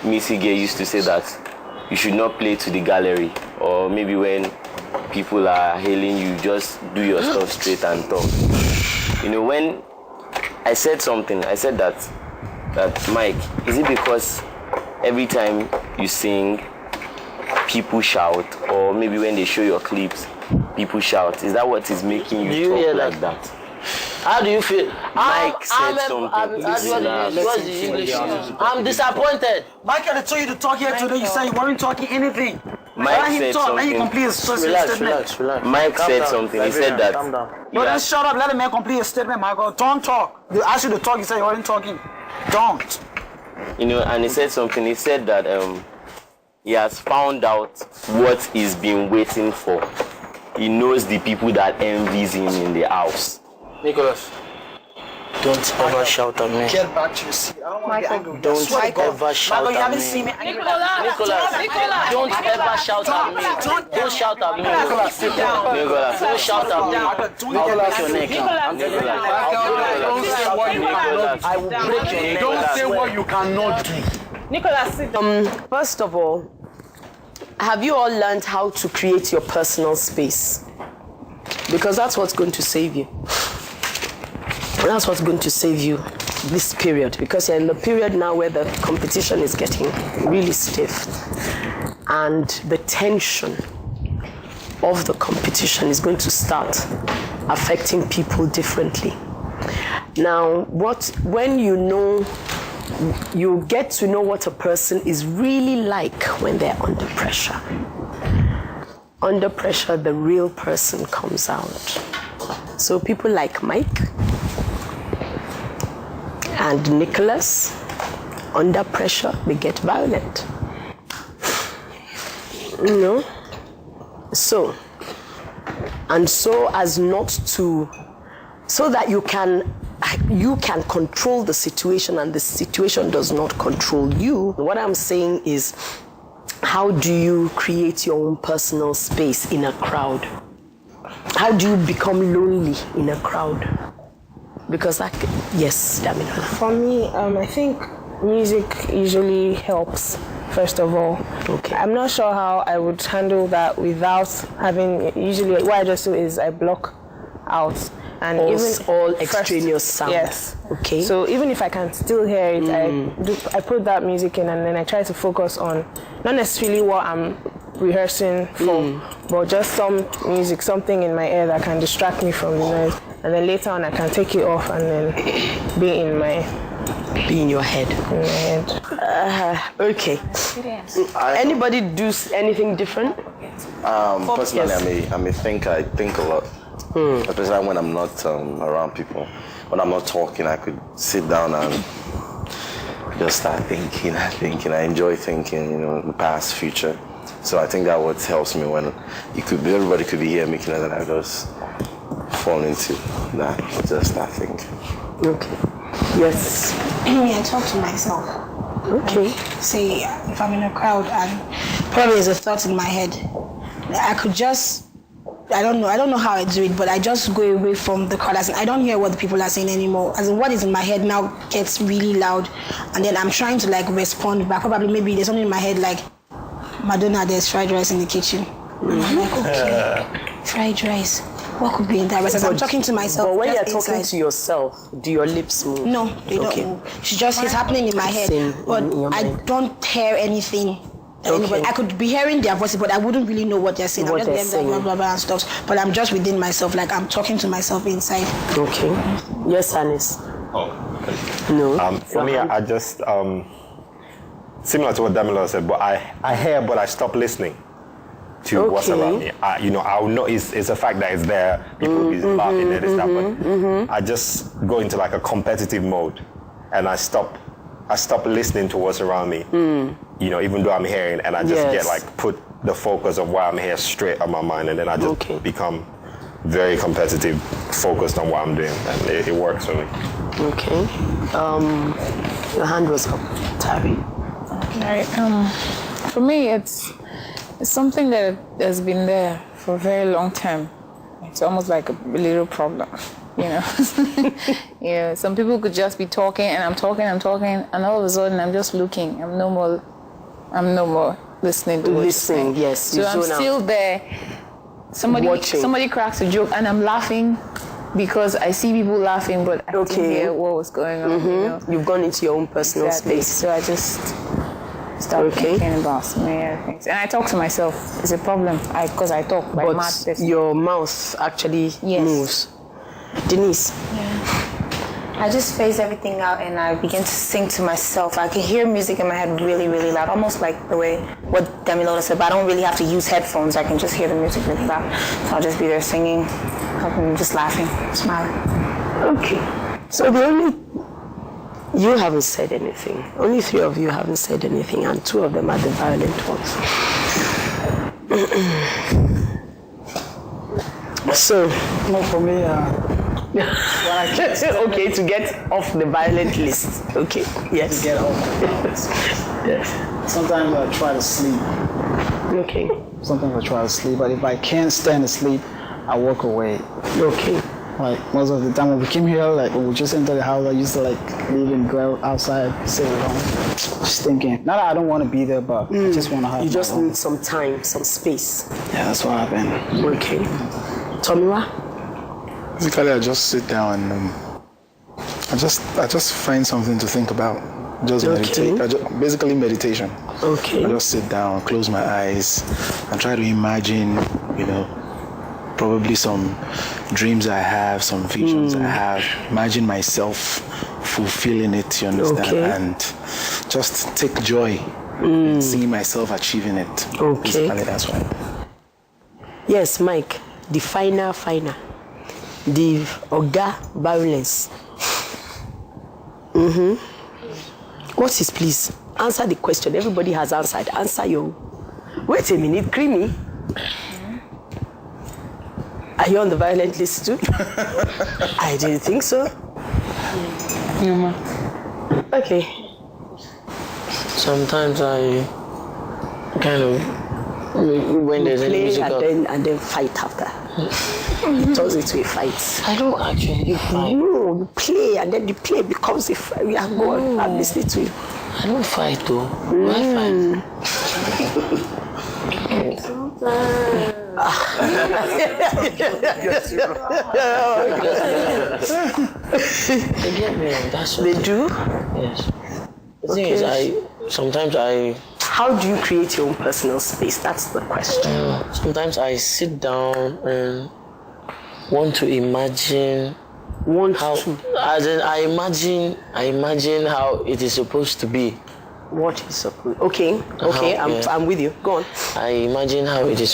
Missy Gay used to say that you should not play to the gallery, or maybe when people are hailing you, just do your stuff straight and talk. You know, when I said something, I said that Mike, is it because every time you sing, people shout, or maybe when they show your clips, people shout? Is that what is making you talk like that? How do you feel? Mike said something. I'm disappointed. Mike had told you to talk here today. You said you weren't talking anything. Mike said something. Relax. Mike said something. He said that. No, then shut up. Let the man complete his statement, Michael. Don't talk. They asked you to talk. You said you weren't talking. Don't. You know, and he said something. He said that he has found out what he's been waiting for. He knows the people that envies him in the house. Nicholas, don't ever shout at me. Get back to your seat. I don't want to get angry. Don't ever shout Michael, you at haven't me. seen me. Nicholas, don't ever shout at me. Don't shout at me. Nicholas, sit down. Nicholas, Don't shout at me. I'll break your neck. I will break your neck. Don't say what you cannot do. Nicholas, sit down. First of all, have you all learned how to create your personal space? Because that's what's going to save you. That's what's going to save you this period, because you're in the period now where the competition is getting really stiff, and the tension of the competition is going to start affecting people differently. Now, when you get to know what a person is really like when they're under pressure. Under pressure, the real person comes out. So people like Mike and Nicholas, under pressure, they get violent. You know? So that you can control the situation and the situation does not control you. What I'm saying is, how do you create your own personal space in a crowd? How do you become lonely in a crowd? Because yes, Damilola. For me, I think music usually helps, first of all. Okay. I'm not sure how I would handle that without having, usually what I just do is I block out. And all extraneous sound. Yes. Okay. So even if I can still hear it, I put that music in, and then I try to focus on not necessarily what I'm rehearsing for, but just some music, something in my ear that can distract me from the noise. And then later on I can take it off and then be in your head. In my head. Okay. Anybody do anything different? Personally, I'm a thinker. I think a lot. Especially when I'm not around people. When I'm not talking, I could sit down and just start thinking. I enjoy thinking, the past, future. So I think that what helps me when everybody could be here making it, and I just fall into that, just start thinking. Okay. Yes. I talk to myself. Okay. Say if I'm in a crowd and probably there's a thought in my head, I could just, I don't know how I do it, but I just go away from the crowd. I don't hear what the people are saying anymore. As in, what is in my head now gets really loud, and then I'm trying to respond back. Probably maybe there's something in my head like, Madonna, there's fried rice in the kitchen. I'm like, okay, fried rice. What could be in that rice? As I'm talking to myself. But when you're talking to yourself, do your lips move? No, they don't move. It's happening in my head, but I don't hear anything. Anybody. I could be hearing their voices, but I wouldn't really know what they're saying. I'm just blah, blah, blah, blah, and stuff. But I'm just within myself, I'm talking to myself inside. Okay. Yes, Anis. Oh. No. For me, I just similar to what Damilola said, but I hear, but I stop listening to what's around me. I'll know it's a fact that it's there. People will be laughing, this, that, but I just go into a competitive mode, and I stop listening to what's around me. Even though I'm hearing, and I just get put the focus of why I'm here straight on my mind, and then I just become very competitive, focused on what I'm doing, and it works for me. Okay. Your hand was up, Tabby. Right. For me, it's something that has been there for a very long time. It's almost like a little problem. you know. Yeah, some people could just be talking, and I'm talking, and all of a sudden I'm just looking. I'm no more listening to what you're saying. Yes. So I'm still there. Somebody cracks a joke, and I'm laughing because I see people laughing, but I didn't hear what was going on. You know? You've gone into your own personal space. So I just start thinking about so many other things. And I talk to myself. It's a problem because I talk by mad person. Your mouth actually moves. Denise. I just phase everything out and I begin to sing to myself. I can hear music in my head really, really loud, almost like the way what Damilola said, but I don't really have to use headphones. I can just hear the music really loud. So I'll just be there singing, just laughing, smiling. Okay. So you haven't said anything. Only 3 of you haven't said anything, and 2 of them are the violent ones. So, No, for me, okay, to get off the violent list. Okay, yes. get off. Yes. Sometimes I try to sleep. Okay. Sometimes I try to sleep, but if I can't stand to sleep, I walk away. Okay. Like most of the time when we came here, like when we just enter the house, I used to like leave and go outside, sit at home, just thinking. Not that I don't want to be there, but I just want to have. You just need some time, some space. Yeah, that's what happened. Okay. Tomiwa? Basically, I just sit down and I just find something to think about. Just meditate. Basically meditation. Okay. I just sit down, close my eyes, and try to imagine, probably some dreams I have, some visions I have. Imagine myself fulfilling it, you understand? Okay. And just take joy in seeing myself achieving it. Okay. Basically, that's why. Yes, Mike. The finer. The Oga violence. What is, please? Answer the question. Everybody has answered. Answer your. Wait a minute, Creamy. Are you on the violent list too? I didn't think so. Okay. Sometimes I kind of, when there's any play musical... and then fight after. Turns into a fight. I don't actually fight. No, you play and then the play becomes a fight. We are going. I'm listening to you. I don't fight though. I fight. They get me. That's what They do? Yes. The thing is, sometimes How do you create your own personal space? That's the question. sometimes I sit down and want to imagine as in I imagine how it is supposed to be. What is supposed? Okay, I'm with you. Go on. I imagine how it is